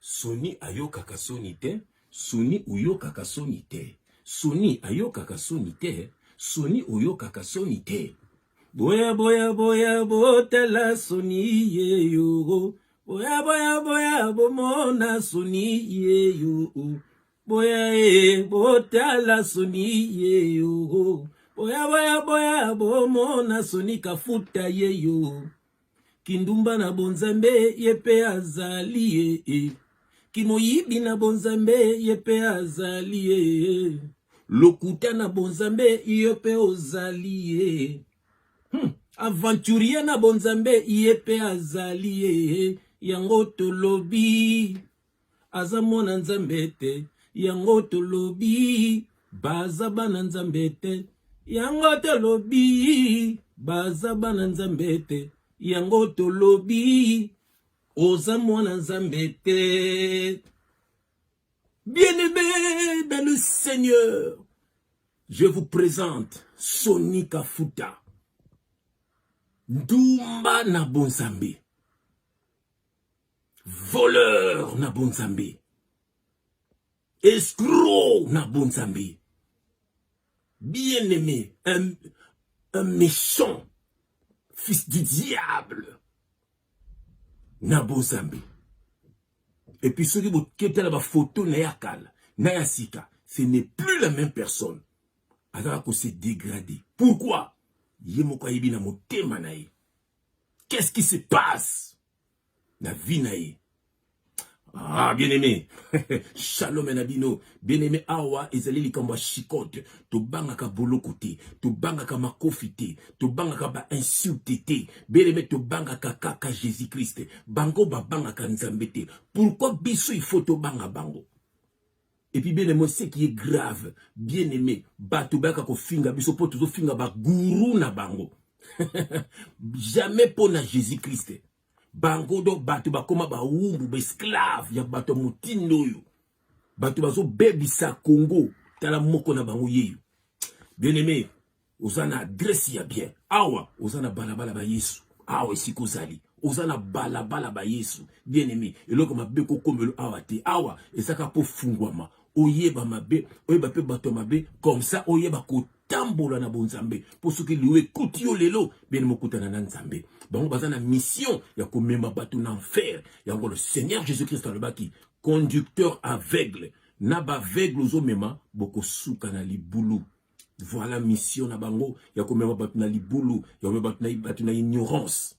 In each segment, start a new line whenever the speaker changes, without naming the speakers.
Soni ayokaka soni te, Soni uyokaka soni te. Soni ayokaka soni te, Soni uyokaka soni te. Boya boya boya botela soni ye yo. Boya boya boya bomona soni ye yo. Boya botela soni ye yo. Boya boya boya bomona soni kafuta ye yo. Kindumba na bonzambe yepe azali ye. Kimoyibi na bonzambe yepe azali ye. Lokuta na bonzambe yepe ozali ye. Aventurier na bonzambe yepe azali ye. Yango tolobi azamona nzambe te. Yango tolobi bazaba na nzambe te. Yango tolobi bazaba na nzambe te. Yango tolobi ozamona nzambe te. Bien-aimés dans le Seigneur, je vous présente Soni Kafuta. Ndumba na bonzambe. Voleur na bonzambe. Escroc na bonzambe. Bien-aimé, un méchant, fils du diable na bonzambe. Et puis ceux qui vous quittent la photo na yakal, na yasika, ce n'est plus la même personne. Alors qu'on s'est dégradé. Pourquoi? Qu'est-ce qui se passe? La vie naïe. Ah, bien-aimé. Shalom enabino. Bien-aimé awa ezali likamba chikote. To bangaka bolokote. To bangaka makofite. To bangaka ba insultete. Bien-aimé to bangaka kaka Jésus-Christ. Bango ba bangaka nzambete. Pourquoi biso il faut to banga bango? Et puis bien-aimé, ce qui est grave, bien-aimé, bato baka ko finga biso po tozo finga ba guru na bango. Jamais pour na Jésus-Christ. Bango do bato bakoma ba umbu ba esclave ya bato mutindo yo. Bato bazo bebisa Congo tala moko na bango yeyo. Bien-aimé, ozana adresse ya bien. Awa ozana balabala ba Yesu. Awa sikozali. Ozana balabala ba Yesu. Bien-aimé, eloko mabe ko komelo awa te. Awa esaka po fungwama. Oyeba mabe, oyeba pe bato mabe, comme ça oyeba ko tambola na bonzambe. Pour ceux qui louent écoute yo lelo, bien mokuta na nzambe. Bango bazana mission ya ko mema bato na enfer. Ya ngo le Seigneur Jésus-Christ le baki, conducteur aveugle. Na ba aveugle ozo mema boko suka na libulu. Voilà mission na bango ya ko mema bato na libulu, ya ko bato na ignorance.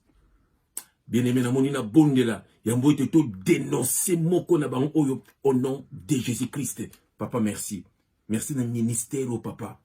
Bien-aimé na moni na bondela, yambo ete to dénoncer moko na bango oyo au nom de Jésus-Christ. Papa, merci. Merci na ministère au papa.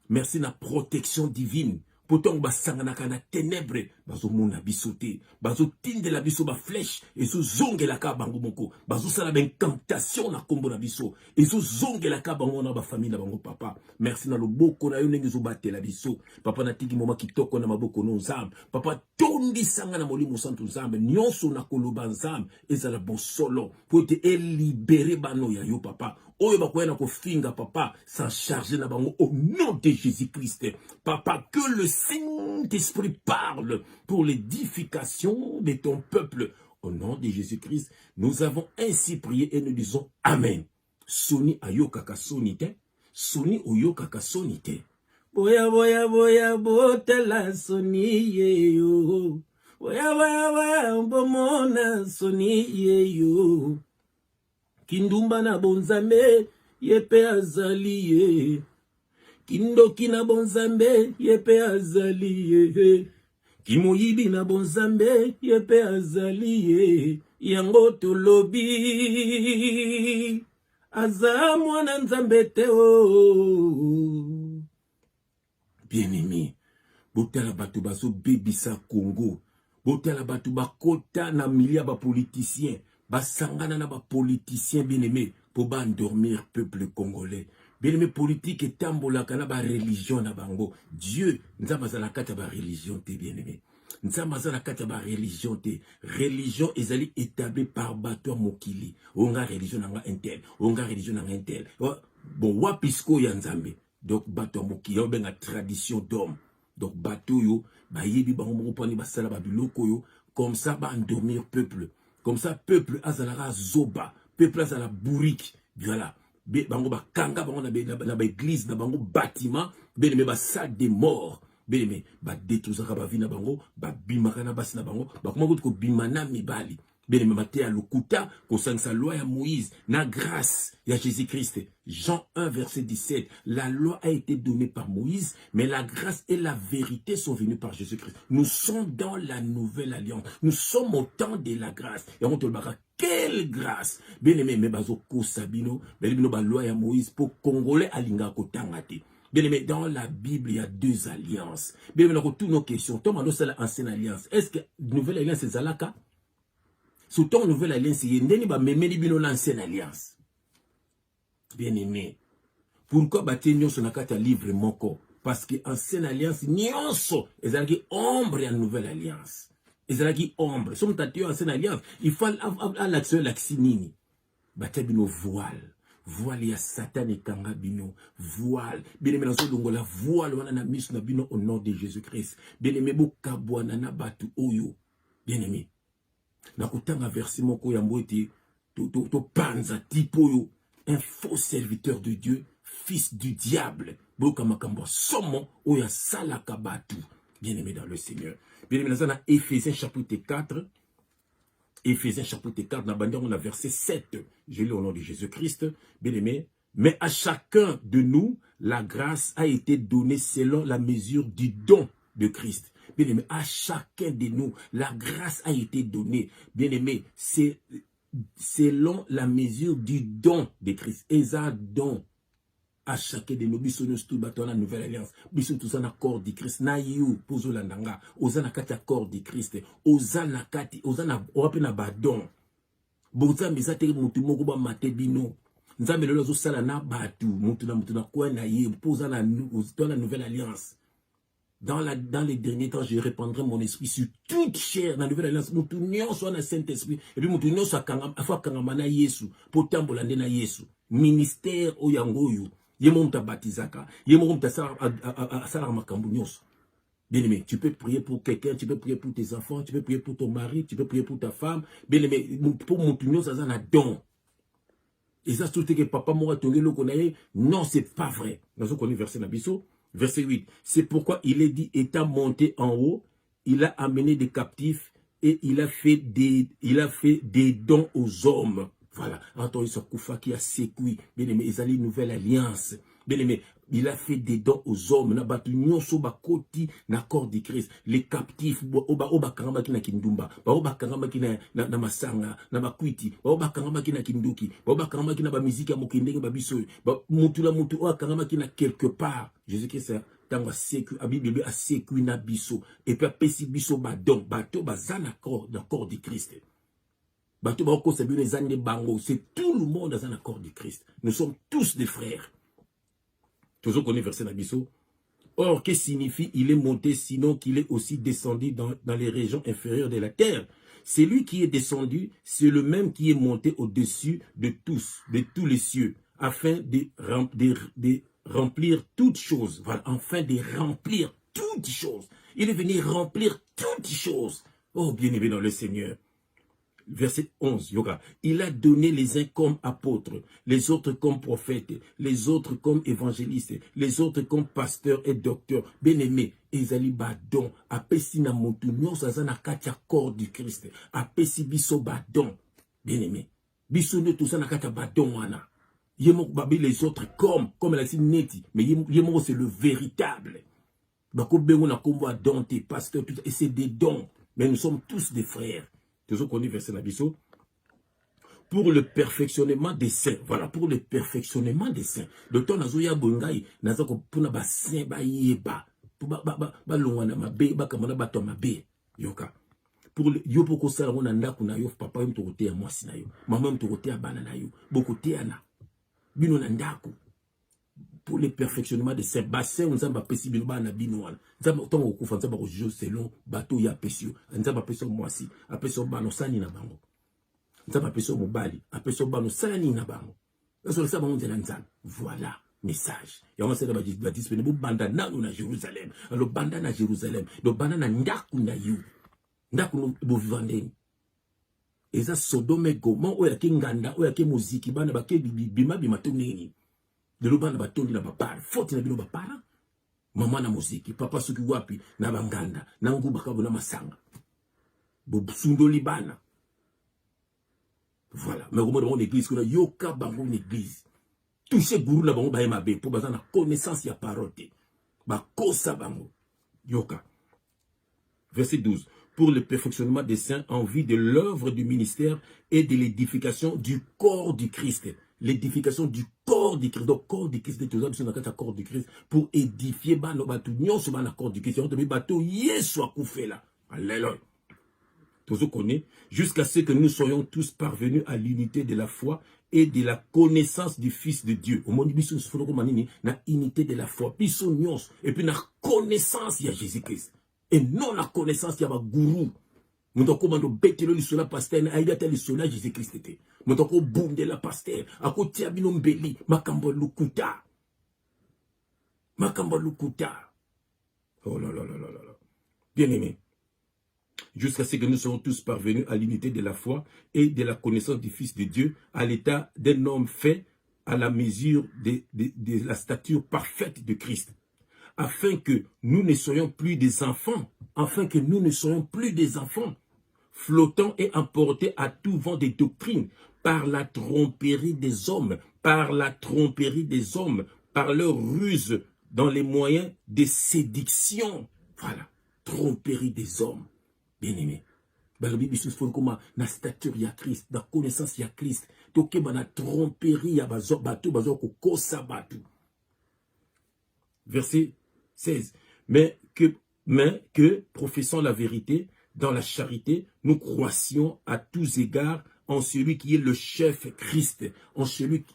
Merci na protection divine. Pourtant basangana kana ténèbres, bazo mona bisoté, bazo tinde la biso ba flèche et zo zonge la ka bango moko, bazo sala ba incantation na kombo na biso, et zo zonge la ka bango na ba famille na bango papa. Merci na loboko na yo ndenge zo batela biso. Papa na tiki moma kitoko na maboko no nzambe. Papa tondi sanga na molimo santo nzambe, nyonso na koloba nzambe ezala bosolo pour te libérer bano ya yo papa. Oyo bakoya na kofinga papa, s'en charger na bango au nom de Jésus-Christ. Papa, que le Saint-Esprit parle pour l'édification de ton peuple. Au nom de Jésus-Christ, nous avons ainsi prié et nous disons Amen. Soni ayokaka sonite, Soni oyokaka sonite. Boya boya boya botela soni ye yo. Boya boya boya bomona soni ye yo. Kindumba na bonzambe yepe azali ye. Kindoki na bonzambe yepe azali ye. Kimoyibi na bonzambe yepe azali ye. Yango tolobi azamwana nzambe te o. Bien-aimé, botala bato bazo bebisa Congo. Botala bato bakota na milia ba politicien. Basangana na ba politicien bien-aimé pour ba endormir peuple congolais. Bien-aimé politique et tambolaka na ba religion na bango. Dieu nzamba za na kata ba religion te bien-aimé. Nzamba za na kata ba religion te. Religion ezali établie par bato mokili. Onga religion nga intel, onga religion nga intel. Bon wapisko ya nzambe. Donc bato mokili yo benga tradition d'homme. Donc bato yo ba yebi bango moko pani basala ba biloko yo comme ça ba endormir peuple. Comme ça, peuple azalara zoba, peuple à la bourrique, voilà. Bango ba kanga bango na ba église na bango bâtiment, bien aimé ba salle des morts, bien aimé ba détruisaka ba vie na bango, ba bimaka na basi na bango, ba comment ko bimana mibali. Bien aimé maté à lokuta ko sangsa loi ya Moïse na grâce ya Jésus-Christ. Jean 1 verset 17. La loi a été donnée par Moïse, mais la grâce et la vérité sont venues par Jésus-Christ. Nous sommes dans la nouvelle alliance. Nous sommes au temps de la grâce. Et on te le dira, quelle grâce! Bien aimé, mais bazo ko sabino, bien aimé ba loi ya Moïse pour congolais alinga ko tangate. Bien aimé, dans la Bible, il y a deux alliances. Bien aimé, toutes nos questions. Thomas, c'est l'ancienne alliance. Est-ce que nouvelle alliance c'est Zalaka? Sous ton nouvelle alliance, il y a l'ancienne alliance. Bien aimé. Pourquoi bâtir sur un livre moko? Parce que l'ancienne alliance, nyonso, ils ont dit ombre et nouvelle alliance. Ils ont dit ombre. Si on t'a dit ancienne alliance, il faut l'action l'accinini. Bâtir bino voile. Voile ya Satan et kanga bino. Voile. Bien aimé, dans la voile, on a mis na bino au nom de Jésus-Christ. Bien aimé, bokabwa nana batu oyo. Bien aimé. Nakutanga versi moko ya mboti to panza tipo un faux serviteur de Dieu, fils du diable. Boka makambo somo oya sala kabatu. Bien-aimé dans le Seigneur. Bien-aimé dans Éphésiens chapitre 4. Éphésiens chapitre 4, on a verset 7. Je lis au nom de Jésus-Christ. Bien-aimé. Mais à chacun de nous, la grâce a été donnée selon la mesure du don de Christ. Bien-aimé, à chacun de nous, la grâce a été donnée. Bien-aimé, c'est selon la mesure du don de Christ. Et ça, don à chacun de nous, bisous nous tout bateau la nouvelle alliance. Bisous tous en accord de Christ. Na you, pozo landanga. Ozana kati accord de Christ. Ozana kati, ozana na badon. Boza mizate mutu moko ba mate bino. Nzambe lelo zo sala na batu. Mutu na kwa na ye. Poza na nouvelle alliance. Dans les derniers temps, je répandrai mon esprit sur toute chair. Dans la nouvelle alliance, moutounion soit dans le Saint-Esprit. Et puis moutounion soit kangamana Yesu. Potambolande na Yesu. Ministère oyangoyo. Yemon ta batizaka. Yemon ta sara makambunios. Bien aimé, tu peux prier pour quelqu'un, tu peux prier pour tes enfants, tu peux prier pour ton mari, tu peux prier pour ta femme. Bien aimé, pour moutounion, ça a don. Et ça, tout que papa m'a tonné le connaît. Non, c'est pas vrai. Dans un verset Nabiso. Verset 8. C'est pourquoi il est dit, étant monté en haut, il a amené des captifs et il a fait des dons aux hommes. Voilà. Antoine Koufa qui a sécuit. Bien aimé, ils allaient une nouvelle alliance. Bien aimé, il a fait des dons aux hommes. Na batu nyonso ba koti na corps de Christ. Les captifs, oba karamba ki na kindumba. Oba karamba ki na masanga, na makwiti. Oba karamba ki na kinduki. Oba karamba ki na ba musique ya mokindenge ba biso. Mutu oba karamba ki na quelque part. Jésus-Christ tanga sécu, a Bible a sécu na biso. Et puis apesi biso ba don, bato ba zana corps de Christ. Bato ba ko sabi les années bango, c'est tout le monde dans un accord de Christ. Nous sommes tous des frères. Toujours qu'on est versé dans Bisso. Or, qu'est-ce qui signifie il est monté, sinon qu'il est aussi descendu dans les régions inférieures de la terre? C'est lui qui est descendu, c'est le même qui est monté au-dessus de tous les cieux, afin de remplir toutes choses. Voilà, afin de remplir toutes choses. Il est venu remplir toutes choses. Oh, bien-aimé dans le Seigneur. Verset 11, Yoga. Il a donné les uns comme apôtres, les autres comme prophètes, les autres comme évangélistes, les autres comme pasteurs et docteurs. Bien-aimés, Ezali badon, apesi na montu nyonso azana kati corps du Christ, apesi biso badon. Bien-aimés, biso ne tout ça na kati badon wana. Yemo babi les autres comme la dit neti, mais yemo c'est le véritable. Bako bengo na kombo adonté, pasteur, tout ça, et c'est des dons. Mais nous sommes tous des frères. Toujours connu verset Nabiso. Pour le perfectionnement des saints. Voilà, pour le perfectionnement des saints. Le temps nazoya bongai, nazako puna ba saint ba yeba. Ba longwana mabe, ba kamana ba to mabe. Yoka. Pour le yo poko sala ngona ndaku na yo papa yo mtokote ya mwasi na yo. Mama mtokote ya bana na yo. Bokote ya na. Bino na ndaku. Pour le perfectionnement de ces bassins, on s'en va pesi bino ba na bino wana. Nzamba otongo okufa nzamba ko juge selon bateau ya pesio. Nzamba peso mwasi, apeso bano sani na bango. Nzamba peso mobali, apeso bano sani na bango. Eso le saba nzela nzamba. Voilà, message. Ya on s'est ba disponible banda na Jérusalem. Le banda na Jérusalem, le banda na ndaku na you. Ndaku bo vivandeni. eza Sodome Goma oya ke nganda oya ke muziki bana bake bima bima tonini de lo bana batondi na bapara faute na bino bapara mama na muziki papa soki wapi na banganda na nguba kabo na masanga bo sundoli bana voilà mais comment on église qu'on a yoka bango une église toucher guru na bango ba mabe pour bazana connaissance ya parole ba kosa bango yoka. Verset 12. Pour le perfectionnement des saints en vue de l'œuvre du ministère et de l'édification du corps du Christ. L'édification du corps du Christ. Donc, corps du Christ, corps du Christ, pour édifier le corps du Christ. Alléluia. Tous connaît, jusqu'à ce que nous soyons tous parvenus à l'unité de la foi et de la connaissance du Fils de Dieu. Au monde na unité de la foi. Et puis, la connaissance de Jésus-Christ. Et non la connaissance ya ba gourou. Nous commando betelo li sola pasteur na aidata li sola Jésus-Christ était. Nous ko boum de la pasteur, ako tia bino mbeli makambo lukuta. Makambo lukuta. Oh là là là là là. Bien-aimé. Jusqu'à ce que nous soyons tous parvenus à l'unité de la foi et de la connaissance du Fils de Dieu, à l'état d'un homme fait à la mesure de la stature parfaite de Christ. Afin que nous ne soyons plus des enfants, flottant et emportés à tout vent des doctrines, par la tromperie des hommes, par leur ruse dans les moyens de séduction. Voilà, tromperie des hommes. Bien-aimé. Barabi bisus faut comment na stature ya Christ, na connaissance ya Christ, toke ba na tromperie ya bazo ko kosa batu. Verset 16. Mais que, professant la vérité, dans la charité, nous croissions à tous égards en celui qui est le chef Christ, en celui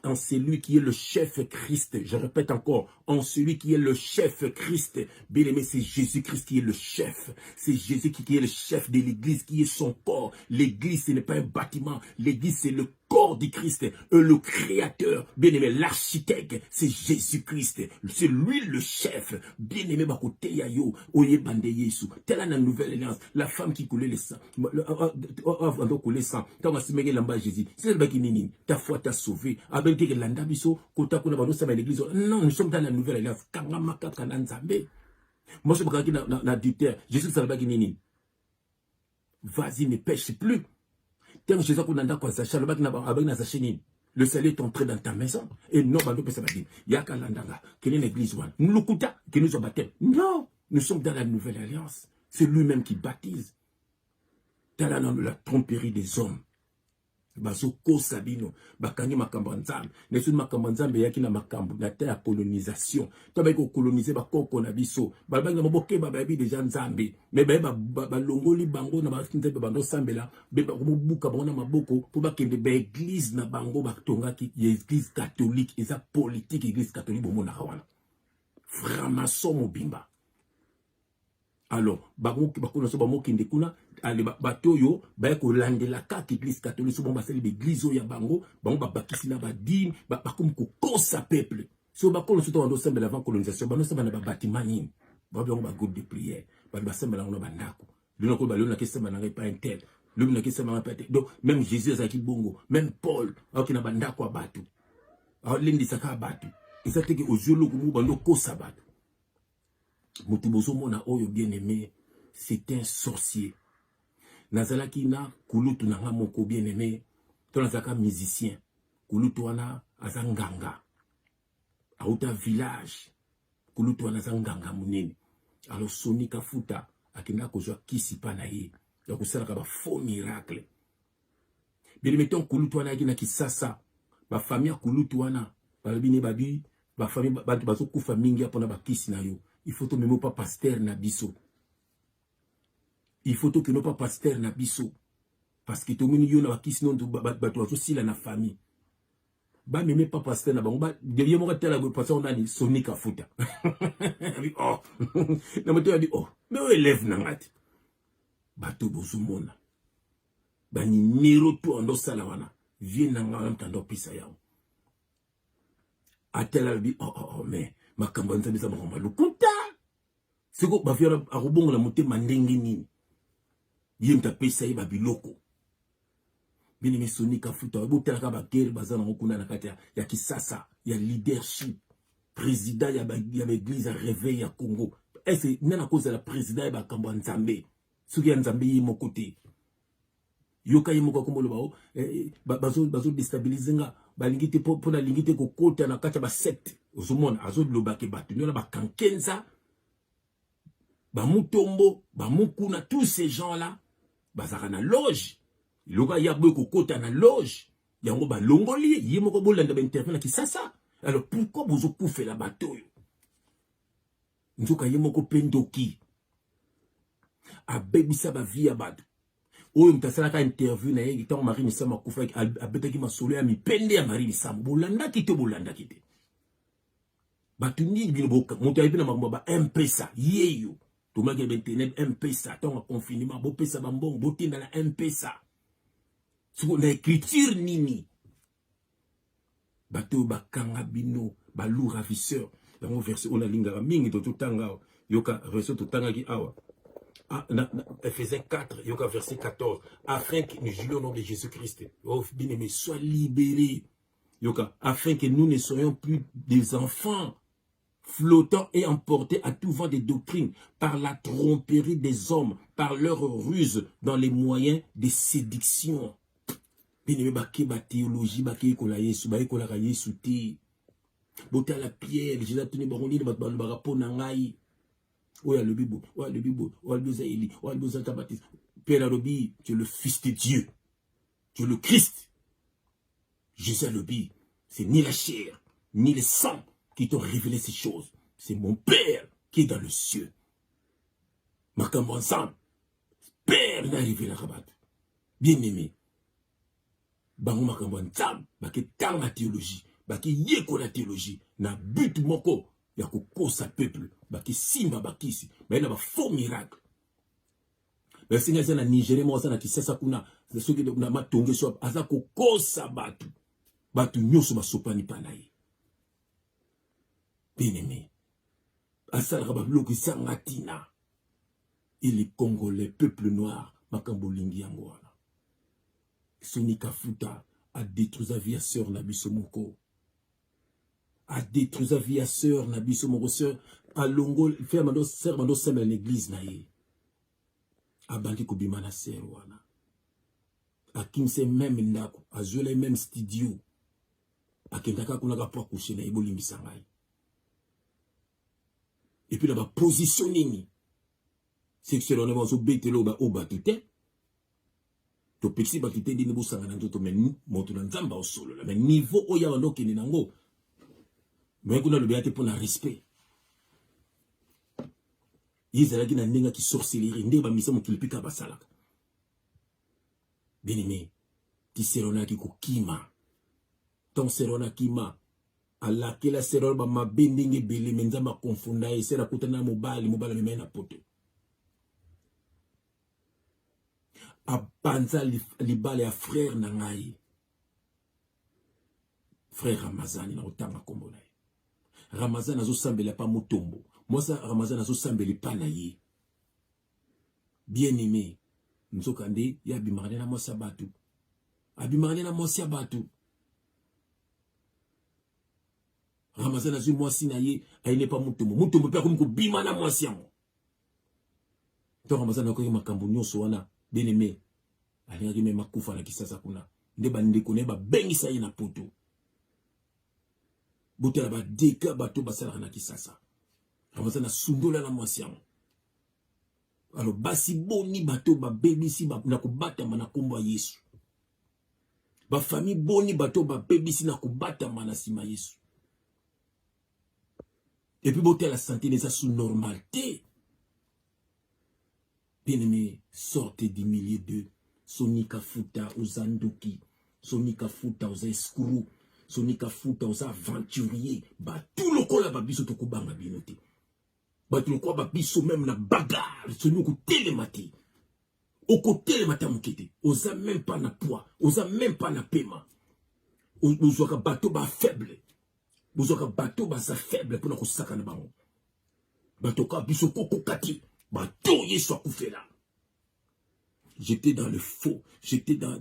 qui est le chef Christ, je répète encore, en celui qui est le chef Christ. Bien aimé, c'est Jésus-Christ qui est le chef, c'est Jésus qui est le chef de l'église, qui est son corps. L'église, ce n'est pas un bâtiment, l'église, c'est le corps du Christ, le créateur, bien aimé, l'architecte, c'est Jésus-Christ, c'est lui le chef, bien aimé, bakote yayo, oye bande yesu, telle la nouvelle alliance, la femme qui coulait le sang, avant de couler le sang, tant que c'est lamba Jésus, c'est le qui nini, ta foi t'a sauvé, avec que landa biso, kota kuna bano sa l'église, non, nous sommes dans la nouvelle alliance, kangama katkana nzambe, moi je me dis na dictaire, Jésus c'est le qui nini, vas-y ne pêche plus. Le salut est entré dans ta maison. Et non, quelle est l'église? Non, nous sommes dans la nouvelle alliance. C'est lui-même qui baptise. Dans la tromperie des hommes. Bazoko sabino bakangi makambo nzambe nesu makambo nzambe yaki na makambo na terre colonisation to ba ko coloniser ba koko na biso ba banga maboke ba ba bi déjà nzambe mais ba longoli bango na ba nzambe bando sambela be ba buka bona maboko pour ba kende ba église na bango ba tonga ki église catholique et ça politique église catholique bomo na hawana franc-maçon mobimba. Alors bango ba kono so ba mokinde kuna ale bato yo ba ko landela ka église catholique so bon ba sali l'église ya bango ba bakisi na ba dîme ba comme ko kosa peuple so ba kono so to ndo sembela avant colonisation ba no sembela ba bâtiment nini ba ba groupe de prière ba sembela na bandako lino ko ba lino ke sembela na pas intel lino na ke sembela pas donc même Jésus azaki bongo même Paul aki na bandako abatu alindi saka abatu ezate ke ozolo ko mu bando kosa batu mutubozo mona oyo bien-aimé c'est un sorcier. Nazalaki na kulutu na nga moko bien-aimé, to nazaka musicien, kulutu wana azanganga. Auta village, kulutu wana azanganga munene. Alors Soni Kafuta akina kozwa kisi pa na ye, ya kosalaka ba faux miracle. Bien-aimé ton kulutu wana akina kisasa, ba famille kulutu wana, balabine babi, ba famille bantu bazo kufa mingi apona ba kisi na yo. Il faut to memo pas pasteur na biso. Il faut que nous pas pasteur na biso parce que tout le monde y a qui sinon bato aussi la famille ba même pas pasteur na bango ba devient mo tela go passer on a ni Soni Kafuta oh na moto dit oh mais on élève na ngati bato bozumona ba numéro to ndo sala wana vient na ngala mtando pisa yao atela bi oh mais makambo nzambe za makomba lukuta siko ba fiora arubongo la motema ndenge nini yem ta pesa iba biloko Bien aimé Sonic Kafuta, botelaka ba guerre bazana ngokuna na kati ya kisasa, ya leadership. Président ya l'église à réveil à Congo. Est-ce que nana cause la président ya Kamba Nzambe? Soki ya Nzambe yi mo côté. Yoka yi mo ko komolo bao bazo déstabiliser nga balingi te po na lingi te ko kota na kati ba secte. Ozomona azo lobake batu nyona ba kankenza ba mutombo ba mukuna tous ces gens là bazaka na loge. Yoka ya boy ko kota na loge. Yango ba longoli yi mo ko bolanda ba intervenir na kisasa. Alors pourquoi vous occupez la bataille? Nous avons pendoki. A baby sa ba vie abad. Oyo mtasala ka interview na yegi tango mari misama kufa a betaki masolo ya mi pende ya mari misama bolanda kite bolanda kite. Batu ni bino boka moto ayibina makomba ba M-Pesa yeyo. Tomake bentenet M-Pesa tango confinement bo pesa bambong botinda na M-Pesa. Siko na écriture nini? Bateau bakanga bino balou ravisseur dans verset on a lingara mingi to tutanga yoka verset tutanga ki awa Ephésiens 4 yoka verset 14 afin que nous jouions au nom de Jésus-Christ oh bien-aimé sois libérés yoka afin que nous ne soyons plus des enfants flottant et emportés à tout vent des doctrines par la tromperie des hommes par leur ruse dans les moyens de séduction. Bien-aimé, baki ba théologie, baki kola Yesu, baki kola ka Yesu te. Bota la pierre, Jésus a tenu baroni de barapo nangai. Oya le bibo, oya le bibo, oya le zaïli, oya le Jean-Baptiste. Père Alobi, tu es le Fils de Dieu. Tu es le Christ. Jésus Alobi, c'est ni la chair, ni le sang qui t'ont révélé ces choses. C'est mon Père qui est dans le cieux. Makambo ensemble. Père n'a révélé la rabat. Bien-aimé. Bango makambo nzam baki tanga théologie baki yeko la théologie na but moko ya kokosa peuple baki simba bakisi ba na ba faux miracle ba singa sana Nigeria mo sana kisasa kuna soki na matonge so aza kokosa batu nyoso basopani panaye bien-aimé asala ka ba bloki sangatina et les Congolais peuple noir makambo lingi yango wana Sonic Kafuta a détruit sa vie à sœur Nabiso Moko. A détruit sa vie à sœur Nabiso Moko. Sœur, à Longo, faire mando, sœur mando, sœur à l'église naïe. A bandi kubima na sœur wana. A kimse même ndako. A joué même studio. A kendaka kunaka po coucher na ibo limbi sangai. Et puis là, ba positioning. C'est que c'est là, on va se bêter là, au bas tout est. To pexi bakite di nebo sangana ndoto meni moto na nzamba o solo la mais niveau oya wando kini nango mais kuna lobi ate pona respect yizala ki na ndinga ki sorcellerie ndeba misa mo kilipika basalaka bien-aimé ti serona ki ko kima ton serona kima ala kila serona ba mabendinge bele menzamba confunda e sera kutana mobali me na poto a panza libale a frère nangai frère Ramazani na otanga kombo na ye Ramazani azo sambela pa mutombo mosa Ramazani azo sambela pa na ye bien-aimé nzokande ya bimane na mosa batu abimane na mosa batu Ramazani azo mosi na ye aine pa mutombo pe ko bima na mosi yango to Ramazani ko makambo nyonso wana bien-aimé alingaki me makufa na kisasa kuna nde bandeko ne ba bengisa ye na poto botela ba deka bato basala na kisasa Ramazani sundola na mwasiamo alors basi boni bato ba bebisi ba na kubata na kombo ya Yesu ba famille boni bato ba bebisi na kubata na sima Yesu et puis botela santé les sous normalité. Bien-aimé, sortez du milieu de Sonic Kafuta aux Andoki, Sonic Kafuta aux escrocs, Sonic Kafuta aux aventuriers. Bah tout le cola babiso to kubanga binote. Bah tout le quoi babiso même na bagarre, Sonic ko télématé. Au côté télématé mukete, osa même pas na poids, osa même pas na paiement. Osa bateau ba faible. Osa bateau ba sa faible pour na ko saka na bango. Bateau ka biso koko kati. Bateau Yesu akufela. J'étais dans le faux. J'étais dans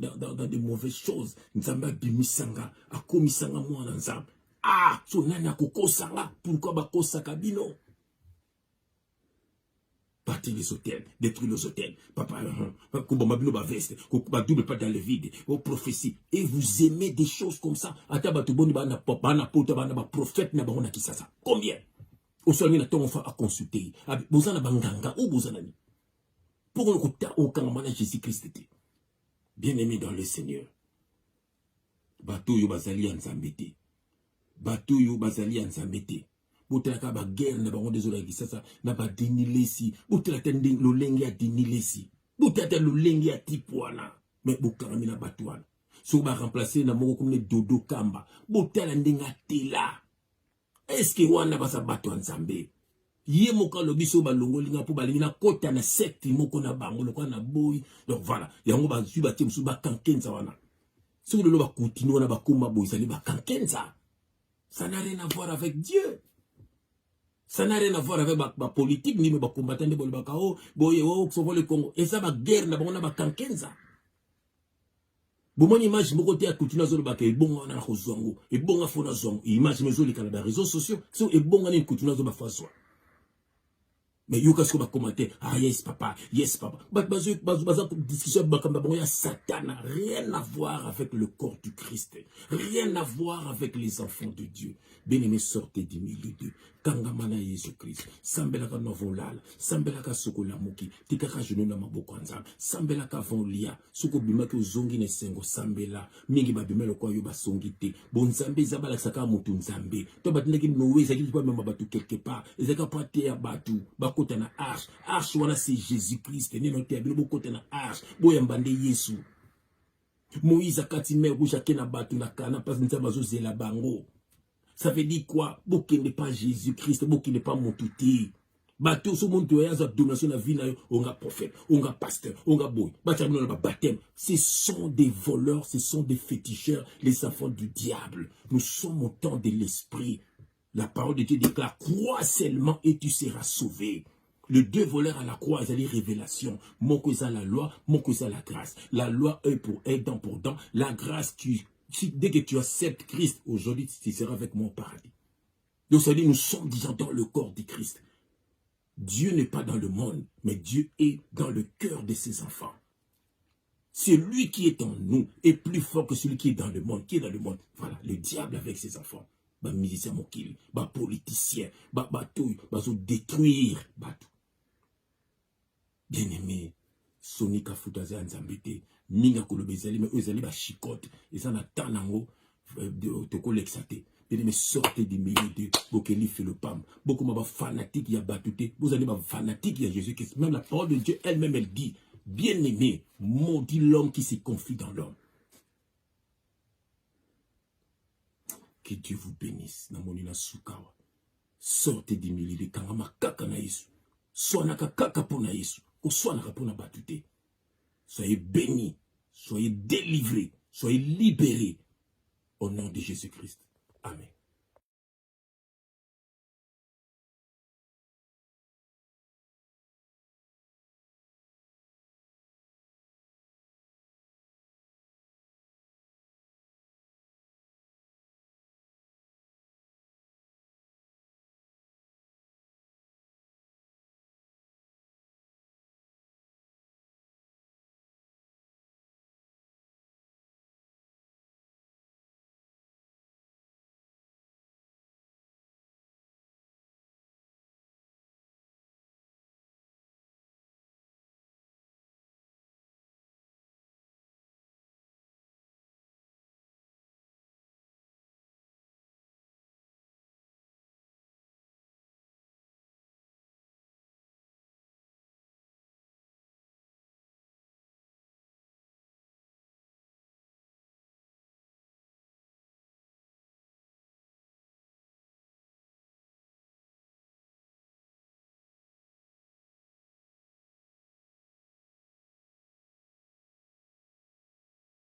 des mauvaises choses. Nzamba bimisanga. Akomisanga moi dans nzamba. Ah, so nani akokosanga. Pourquoi bakosaka bino? Partir des hôtels, détruire les hôtels. Papa, double pas dans le vide. Vos prophéties. Et vous aimez des choses comme ça. Combien? Au sol, il y a à consulter. Vous en avez banganga ou vous en avez. Pour aucun Jésus-Christ était. Bien-aimé dans le Seigneur. Bateau yo bazali en zambete. Bateau yo bazali en zambete. Botelaka ba guerre na bango désolé qui ça na ba denilesi. Botelaka lo lengi a denilesi. Botelaka lo lengi a tipwana. Mais bokanga na batwana. So ba remplacer na moko comme dodo kamba. Botelaka ndenga tela. Est-ce que wana basa bato nzambe? Ye moka lo biso ba longo linga po ba linga kota na secte moko na bango lokwa na boy. Donc voilà, yango ba su ba temsu ba kankenza wana. Si vous voulez continuer à combattre, ça n'a rien à voir avec Dieu. Ça n'a rien à voir avec ma politique, ni mes combattants de Bolbakao, Boyeo, le Congo. Et ça va guerre, on a kankenza. Bon, image, mon côté à continuer à Zolbaka, et bon, on a Rozongo, et bon, à Fonazongo, image, mes les réseaux sociaux, et bon, on a continué à Zolbaka. Mais you qu'est-ce qu'on va commenter? Ah yes papa, yes papa. Discussion Satan, rien à voir avec le corps du Christ, rien à voir avec les enfants de Dieu. Bien-aimé, sortez du milieu d'eux. Kangamana Jésus-Christ, Sambelaka Novolal, Sambelaka Sokola Moki, Tikaka Junona Mabokwanza, Sambelaka Vonlia, Soko Bimaki Zongi Nesengo, Sambela, Mingi Babimelo Koyoba Songite, Bon Zambe Zabala Saka Mutun Zambe, Tobatinaki Noé, Zaki pas même Batu quelque part, Zaka Pate Abatu, Bakota na Arche, Arche wana c'est Jésus-Christ, Nenote Abilo Bokota na Arche, Boyambande Yesu. Moïse Akatime Rouchake na Batu na Kana, pas Nzabazo Zela Bango. Ça veut dire quoi? Bokeh n'est pas Jésus-Christ, Bokeh n'est pas mon touté. Bateau, ce monde doit avoir donation de la vie, on a prophète, on a pasteur, on a boy, baptême. Ce sont des voleurs, ce sont des féticheurs, les enfants du diable. Nous sommes au temps de l'esprit. La parole de Dieu déclare, crois seulement et tu seras sauvé. Les deux voleurs à la croix, ils ont les révélations. Mon cause à la loi, mon cause à la grâce. La loi, œil pour œil, dent pour dent. La grâce, dès que tu acceptes Christ, aujourd'hui, tu seras avec moi au paradis. Donc, ça dit, nous sommes déjà dans le corps du Christ. Dieu n'est pas dans le monde, mais Dieu est dans le cœur de ses enfants. Celui qui est en nous est plus fort que celui qui est dans le monde. Qui est dans le monde? Voilà, le diable avec ses enfants. Bah, musicien mokil, bah, politicien, bah, tout, bah, détruire, bah, tout. Bien-aimé, Sonika Foutaze Anzambete, Minga Kolobezali, mais eux allaient chicote, et ça n'a tant d'ango de colexaté. Bien-aimé, sortez du milieu de Bokeli fait le pam. Beaucoup de fanatiques, il y a battuté, vous allez fanatiques, il y a Jésus-Christ. Même la parole de Dieu elle-même, elle dit, bien-aimé, maudit l'homme qui se confie dans l'homme. Que Dieu vous bénisse. Namonina Sukawa. Sortez du milieu de Kangama Kaka na Yesu. Soanaka Kaka pona Yesu. Soyez bénis, soyez délivrés, soyez libérés au nom de Jésus-Christ. Amen.